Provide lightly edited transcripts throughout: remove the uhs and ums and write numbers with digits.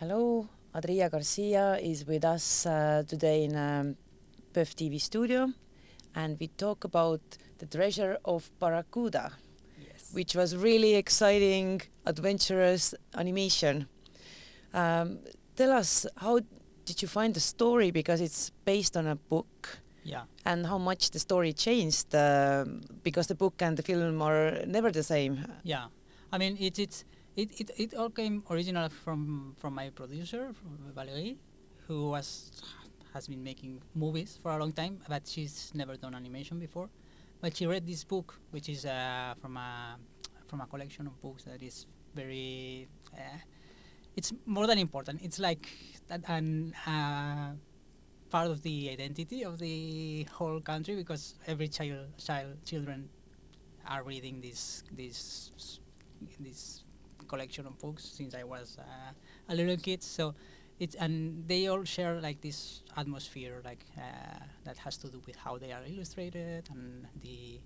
Hello, Adria Garcia is with us today in PÖFF TV studio, and we talk about the Treasure of Barracuda, Yes. which was really exciting, adventurous animation. Tell us, how did you find the story, because it's based on a book, Yeah. and how much the story changed, because the book and the film are never the same. Yeah. I mean, it all came originally from my producer, from Valerie, who has been making movies for a long time, but she's never done animation before. But she read this book, which is from a collection of books that is very. It's more than important. It's like an part of the identity of the whole country, because every children are reading this collection of books since I was a little kid. So and they all share like this atmosphere, like that has to do with how they are illustrated and the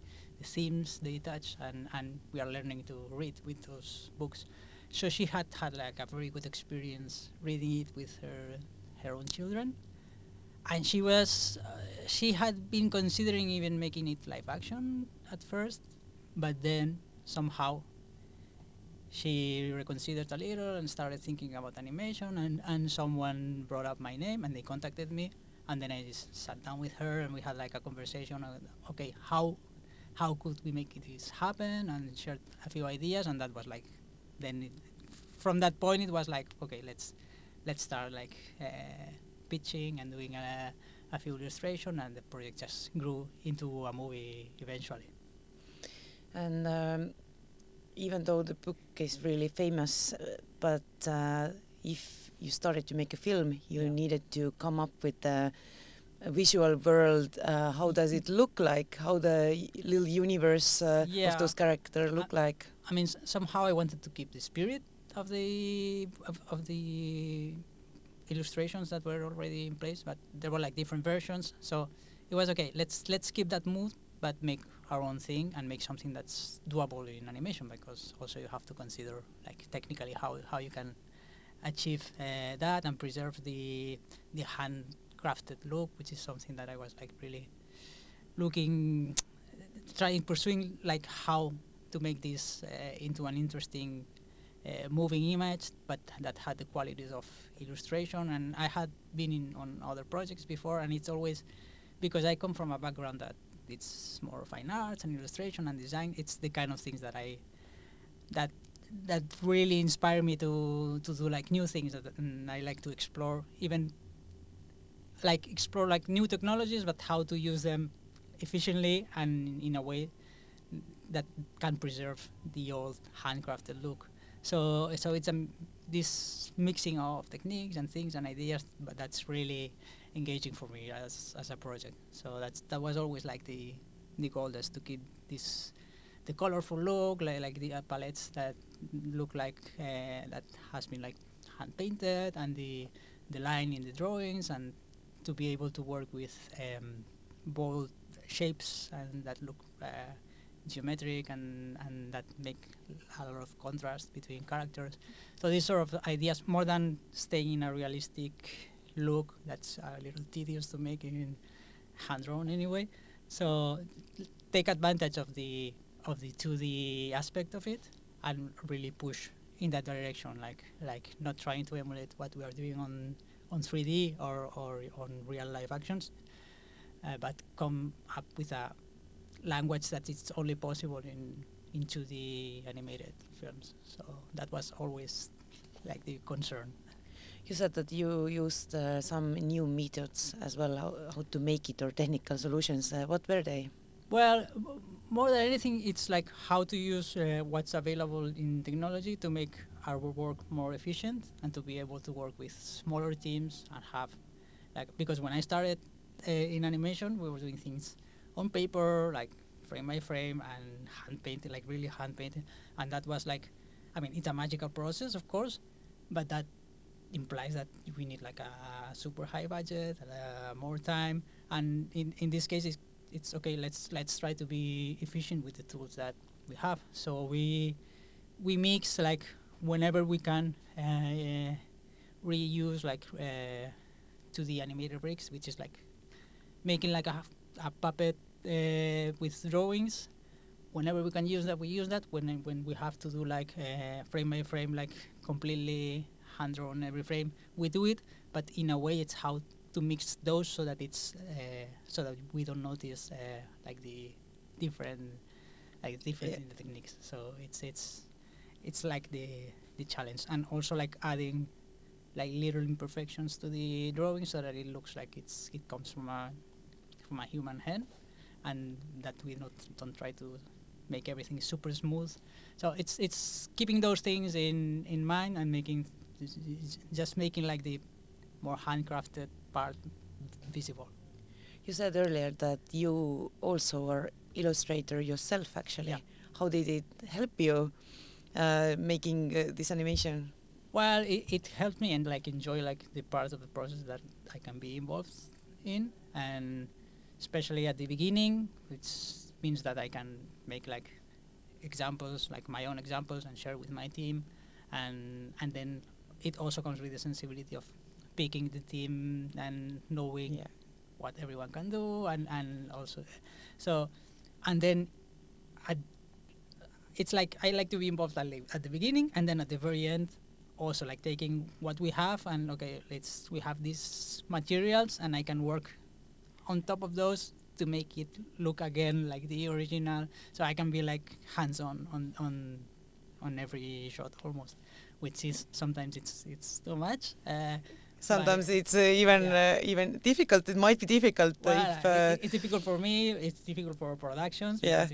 themes they touch, and we are learning to read with those books. So she had like a very good experience reading it with her own children, and she had been considering even making it live action at first, but then somehow she reconsidered a little and started thinking about animation, and someone brought up my name and they contacted me, and then I just sat down with her and we had like a conversation of, okay, how could we make this happen, and shared a few ideas, and that was like, then from that point it was like, okay, let's start like pitching and doing a few illustration, and the project just grew into a movie eventually. And even though the book is really famous, but if you started to make a film, you needed to come up with a visual world. How does it look like? How the little universe of those characters look like? I mean, somehow I wanted to keep the spirit of the illustrations that were already in place, but there were like different versions. So it was okay. Let's keep that mood, but make our own thing and make something that's doable in animation, because also you have to consider like technically how you can achieve that and preserve the handcrafted look, which is something that I was like really pursuing, like how to make this into an interesting moving image, but that had the qualities of illustration. And I had been on other projects before, and it's always, because I come from a background that it's more fine arts and illustration and design. It's the kind of things that that really inspire me to do like new things, and I like to explore like new technologies, but how to use them efficiently and in a way that can preserve the old handcrafted look. So it's this mixing of techniques and things and ideas, but that's really engaging for me as a project. So that was always like the goal, is to keep the colorful look, like the palettes that look like that has been like hand painted, and the line in the drawings, and to be able to work with bold shapes and that look geometric and that make a lot of contrast between characters. So these sort of ideas, more than staying in a realistic look that's a little tedious to make in hand drawn anyway. So take advantage of the 2D aspect of it and really push in that direction, like not trying to emulate what we are doing on 3D or on real life actions, but come up with a language that it's only possible in 2D animated films. So that was always like the concern. You said that you used some new methods as well, how to make it, or technical solutions. What were they? Well, more than anything, it's like how to use what's available in technology to make our work more efficient, and to be able to work with smaller teams and have, like, because when I started in animation, we were doing things on paper, like frame by frame, and hand painted, like really hand painted, and that was like, I mean, it's a magical process, of course, but that implies that we need like a super high budget, more time, and in this case, it's okay. Let's try to be efficient with the tools that we have. So we mix, like, whenever we can reuse like 2D animator bricks, which is like making like a puppet with drawings. Whenever we can use that, we use that. When we have to do like frame by frame, like completely hand drawn every frame, we do it. But in a way, it's how to mix those so that it's so that we don't notice like the different difference in the techniques. So it's like the challenge, and also like adding like little imperfections to the drawing so that it looks like it comes from a human hand, and that we don't try to make everything super smooth. So it's keeping those things in mind and just making like the more handcrafted part visible. You said earlier that you also are illustrator yourself, actually. Yeah. How did it help you making this animation? Well, it helped me and like enjoy like the parts of the process that I can be involved in, and especially at the beginning, which means that I can make like examples, like my own examples, and share with my team, and then it also comes with the sensibility of picking the team and knowing what everyone can do, and also so, and then it's like I like to be involved at the beginning and then at the very end, also like taking what we have and okay, we have these materials and I can work on top of those to make it look again like the original, so I can be like hands-on on every shot almost, which is sometimes it's too much. Sometimes it's even difficult. It might be difficult well, if it's difficult for me. It's difficult for productions because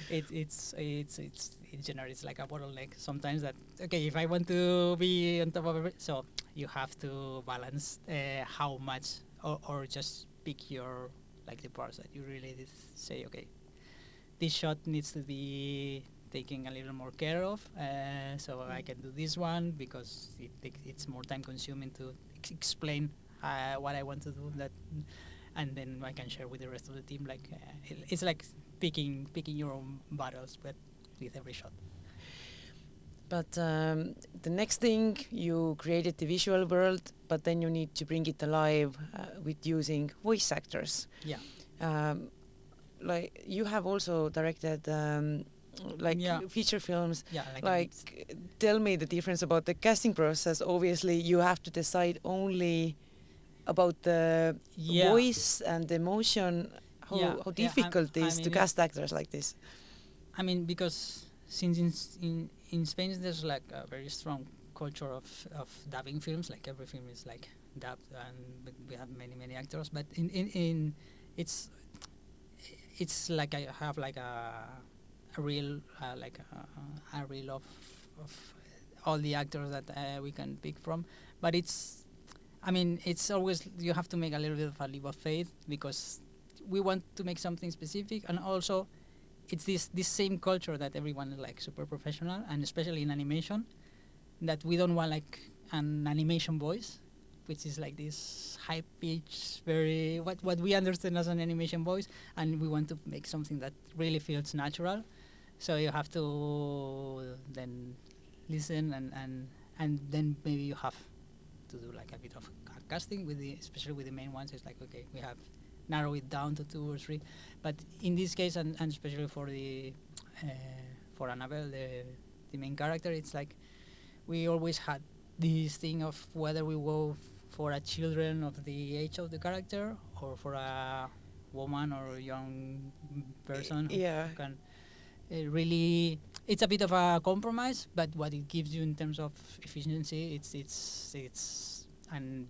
it generates like a bottleneck sometimes. That okay, if I want to be on top of it, so you have to balance how much or just pick your like the parts that you really say okay, this shot needs to be taking a little more care of, so I can do this one because it's more time consuming to explain what I want to do, that, and then I can share with the rest of the team. Like it's like picking your own battles, but with every shot. But the next thing, you created the visual world, but then you need to bring it alive with using voice actors. Yeah. Like you have also directed feature films. Yeah, like tell me the difference about the casting process. Obviously you have to decide only about the voice and the emotion. How difficult is to cast actors like this? I mean, because since in Spain there's like a very strong culture of dubbing films, like every film is like dubbed, and we have many actors, but in it's like I have like a reel a reel of all the actors that we can pick from, but it's always you have to make a little bit of a leap of faith because we want to make something specific, and also it's this same culture that everyone is like super professional, and especially in animation, that we don't want like an animation voice, which is like this high pitch, very what we understand as an animation voice, and we want to make something that really feels natural. So you have to then listen and then maybe you have to do like a bit of casting with especially with the main ones. It's like okay, we have narrow it down to 2 or 3, but in this case and especially for the for Annabelle, the main character, it's like we always had this thing of whether we go for a children of the age of the character or for a woman or a young person who can really, it's a bit of a compromise, but what it gives you in terms of efficiency, it's and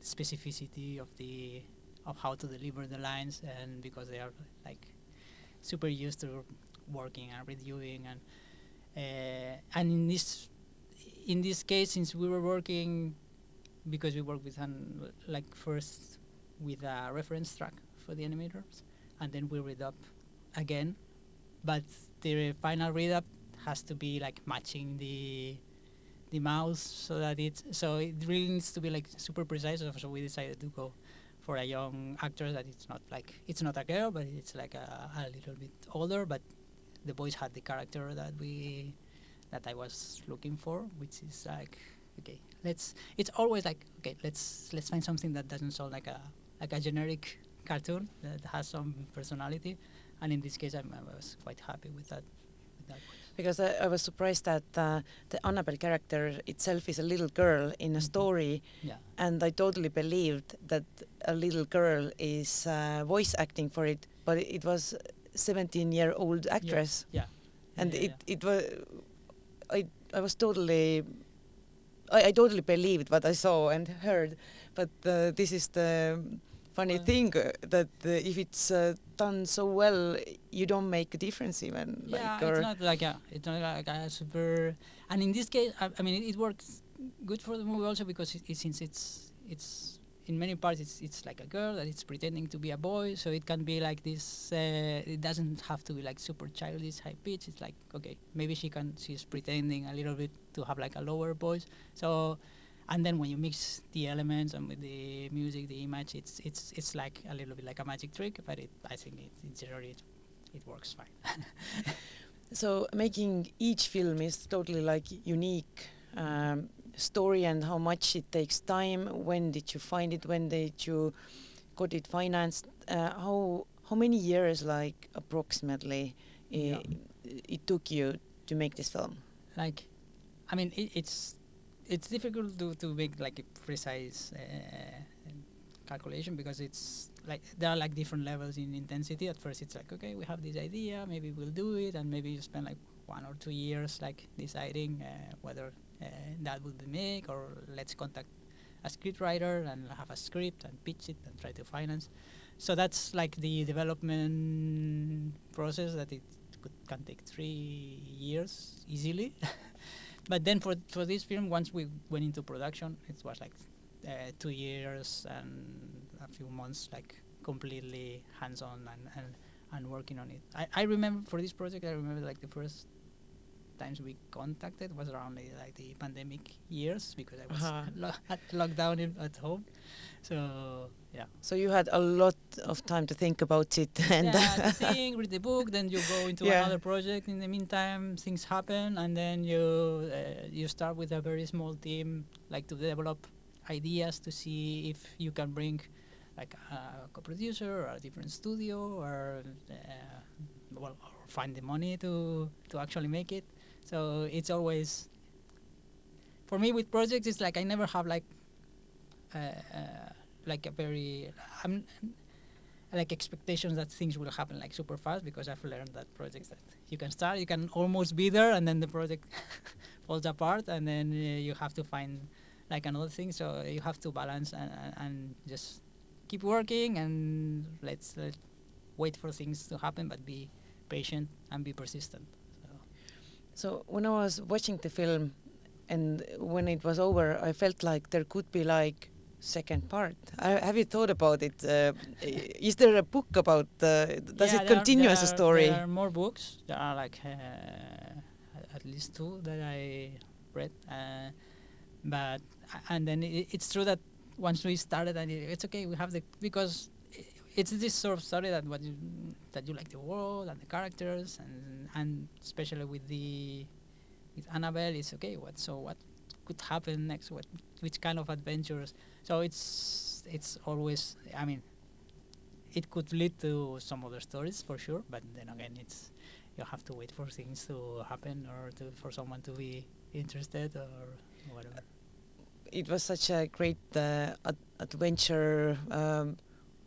specificity of how to deliver the lines, and because they are like super used to working and reviewing, and in this case, since we were working, because we worked with first with a reference track for the animators, and then we read up again, but the final read up has to be like matching the mouse, so it really needs to be like super precise. So we decided to go for a young actor that it's not a girl, but it's like a little bit older, but the voice had the character that I was looking for, which is like okay, let's. It's always like, okay, let's find something that doesn't sound like a generic cartoon that has some personality, and in this case, I was quite happy with that. Because I was surprised that the Annabelle character itself is a little girl in a story, Yeah. and I totally believed that a little girl is voice acting for it, but it was 17-year-old actress. Yeah. And Yeah. it was I was totally I totally believed what I saw and heard, but this is the funny thing that if it's done so well, you don't make a difference even. Yeah, Like, it's not like a super. And in this case, I mean, it works good for the movie also because since it's in many parts it's like a girl that it's pretending to be a boy, so it can be like this. It doesn't have to be like super childish, high pitch. It's like, okay, maybe she's pretending a little bit to have like a lower voice. So, and then when you mix the elements and with the music, the image, it's like a little bit like a magic trick. But I think it generally it works fine. so making each film is totally like unique story, and how much it takes time. When did you find it? When did you got it financed? How many years, like approximately, it took you to make this film? Like, I mean, it's difficult to make like a precise calculation because it's like there are like different levels in intensity. At first, it's like, okay, we have this idea, maybe we'll do it, and maybe you spend like 1 or 2 years like deciding whether that would be make, or let's contact a scriptwriter and have a script and pitch it and try to finance. So that's like the development process that it can take 3 years easily. But then for this film, once we went into production, it was like 2 years and a few months, like completely hands-on and working on it. I remember for this project, I remember like the first times we contacted was around like the pandemic years because I was locked down at home. So yeah. So you had a lot of time to think about it. And to think, read the book, then you go into another project. In the meantime, things happen, and then you start with a very small team, like to develop ideas to see if you can bring like a co-producer or a different studio or or find the money to actually make it. So it's always, for me with projects, it's like I never have like a very like expectations that things will happen like super fast, because I've learned that projects that you can start, you can almost be there, and then the project falls apart, and then you have to find like another thing. So you have to balance and just keep working, and let's wait for things to happen, but be patient and be persistent. So when I was watching the film and when it was over, I felt like there could be like second part. Have you thought about it? Is there a book about does it continue as a story? There are more books. There are like at least 2 that I read, but and then it's true that once we started, and it's okay, we have because it's this sort of story that that you like the world and the characters, and especially with Annabelle, it's okay. What could happen next? Which kind of adventures? So it's always, I mean, it could lead to some other stories for sure, but then again, you have to wait for things to happen or for someone to be interested or whatever. It was such a great adventure.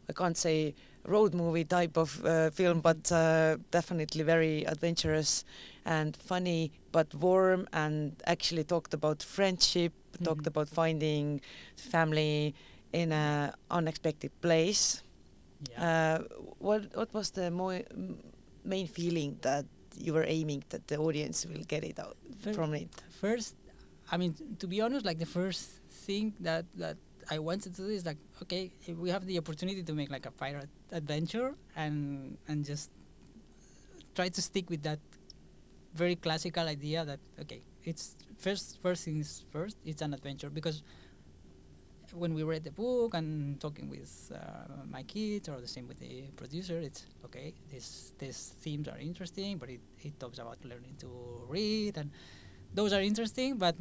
I can't say road movie type of film, but definitely very adventurous and funny, but warm, and actually talked about friendship, talked about finding family in an unexpected place. Yeah. What was the main feeling that you were aiming that the audience will get it out from it? First, I mean, to be honest, like the first thing that I wanted to do is like, okay, if we have the opportunity to make like a pirate adventure and just try to stick with that very classical idea that, okay, it's first things first, it's an adventure. Because when we read the book and talking with my kids, or the same with the producer, it's okay, these themes are interesting, but it talks about learning to read, and those are interesting, but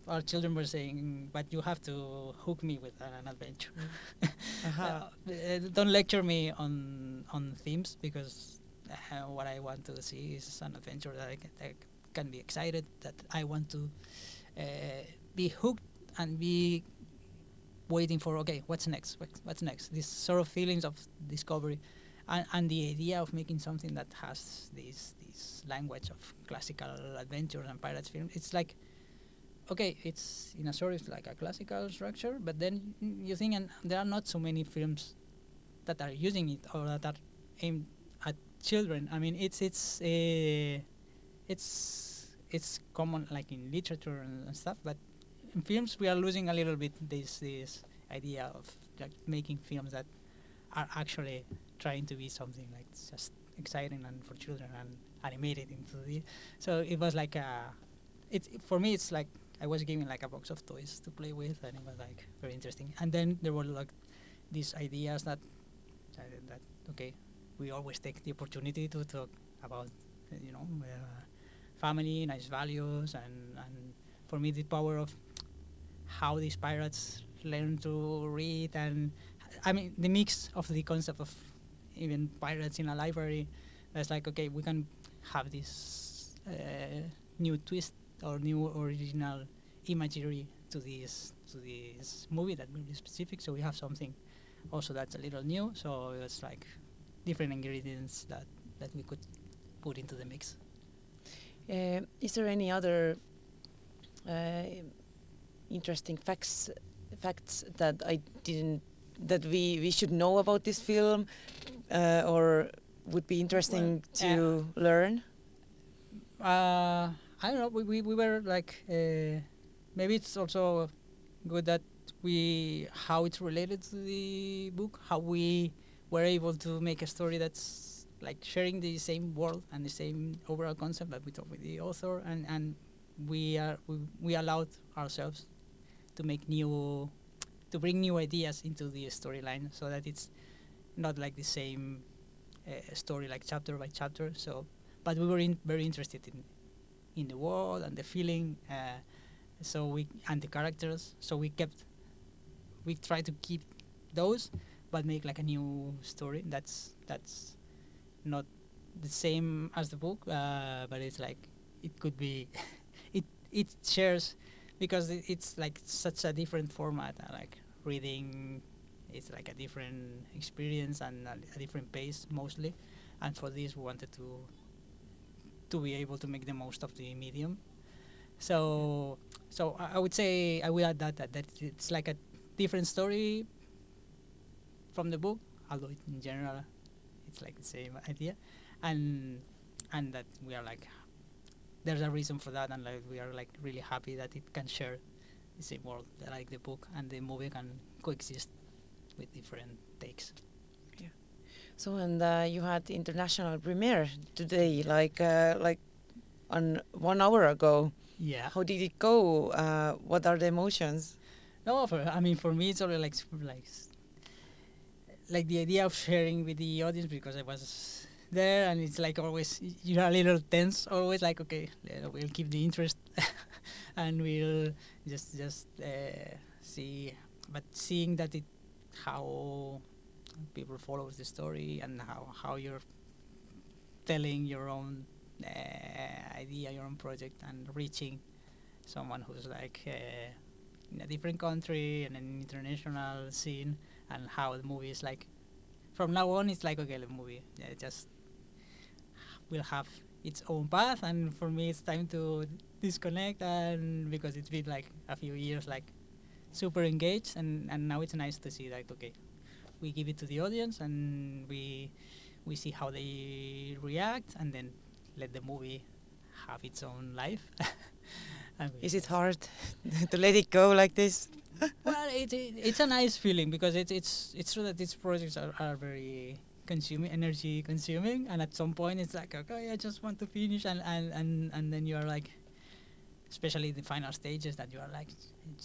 our children were saying, but you have to hook me with an adventure. Don't lecture me on themes, because what I want to see is an adventure that I can be excited, that I want to be hooked and be waiting for, okay, what's next? What's next? This sort of feelings of discovery, and the idea of making something that has this language of classical adventures and pirates film. It's like, okay, it's in a sort of like a classical structure, but then you think, and there are not so many films that are using it or that are aimed at children. I mean, it's common like in literature and stuff, but in films we are losing a little bit this idea of like making films that are actually trying to be something like just exciting and for children and animated into the. So it was like for me it's like I was given like a box of toys to play with, and it was like very interesting. And then there were like these ideas that okay, we always take the opportunity to talk about family, nice values, and for me the power of how these pirates learn to read, and I mean the mix of the concept of even pirates in a library. That's like, okay, we can have this new twist or new original imagery to this movie that will be specific. So we have something also that's a little new. So it's like different ingredients that we could put into the mix. Is there any other interesting facts that we should know about this film, or would be interesting to learn? I don't know. We were like maybe it's also good that how it's related to the book, how we were able to make a story that's like sharing the same world and the same overall concept that we talked with the author, and we allowed ourselves to bring new ideas into the storyline, so that it's not like the same story like chapter by chapter. So, but we were very interested in the world and the feeling, and the characters. So we tried to keep those, but make like a new story that's not the same as the book, but it's like it could be it shares, because it's like such a different format, like reading. It's like a different experience and a different pace mostly, and for this we wanted to be able to make the most of the medium. So I would say I will add that it's like a different story from the book, although in general it's like the same idea, and that we are like, there's a reason for that, and like we are like really happy that it can share the same world, that like the book and the movie can coexist with different takes. Yeah. So, and you had international premiere today, like on 1 hour ago. Yeah. How did it go? What are the emotions? No, for me it's already like the idea of sharing with the audience, because I was there, and it's like always you're a little tense, always like, okay, we'll keep the interest and we'll just see, but seeing that how people follow the story, and how you're telling your own idea, your own project, and reaching someone who's like in a different country and an international scene, and how the movie is like from now on, it's like, okay, the movie just will have its own path, and for me it's time to disconnect, and because it's been like a few years like super engaged, and now it's nice to see that, okay, we give it to the audience and we see how they react, and then let the movie have its own life. Is it hard to let it go like this? Well, it's a nice feeling, because it's true that these projects are very energy consuming, and at some point it's like, okay, I just want to finish, and then you are like, especially the final stages, that you are like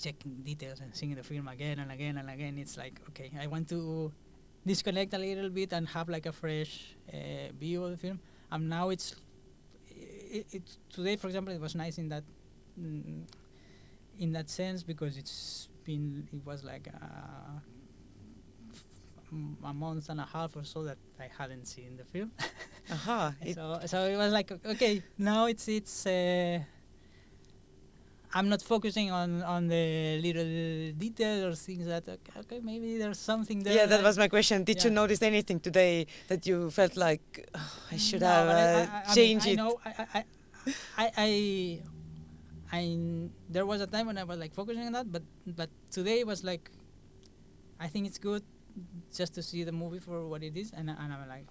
checking details and seeing the film again and again and again. It's like, okay, I want to disconnect a little bit and have like a fresh view of the film. And now it's today, for example, it was nice in that in that sense, because it was like a month and a half or so that I hadn't seen the film. Aha. So it was like, okay, now it's I'm not focusing on the little details or things that okay, maybe there's something there. Yeah, that was my question. Did you notice anything today that you felt like I should have changed it? I know. I there was a time when I was like focusing on that, but today was like, I think it's good just to see the movie for what it is, and I'm like,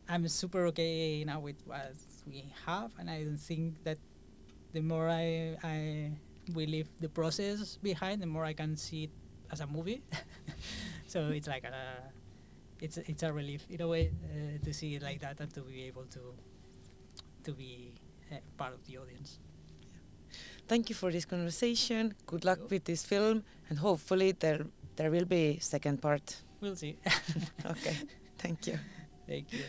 I'm super okay now with what we have, and I don't think that the more we leave the process behind, the more I can see it as a movie. So it's like it's a relief in a way to see it like that and to be able to be part of the audience. Thank you for this conversation. Good luck with this film, and hopefully there will be second part. We'll see. Okay. Thank you. Thank you.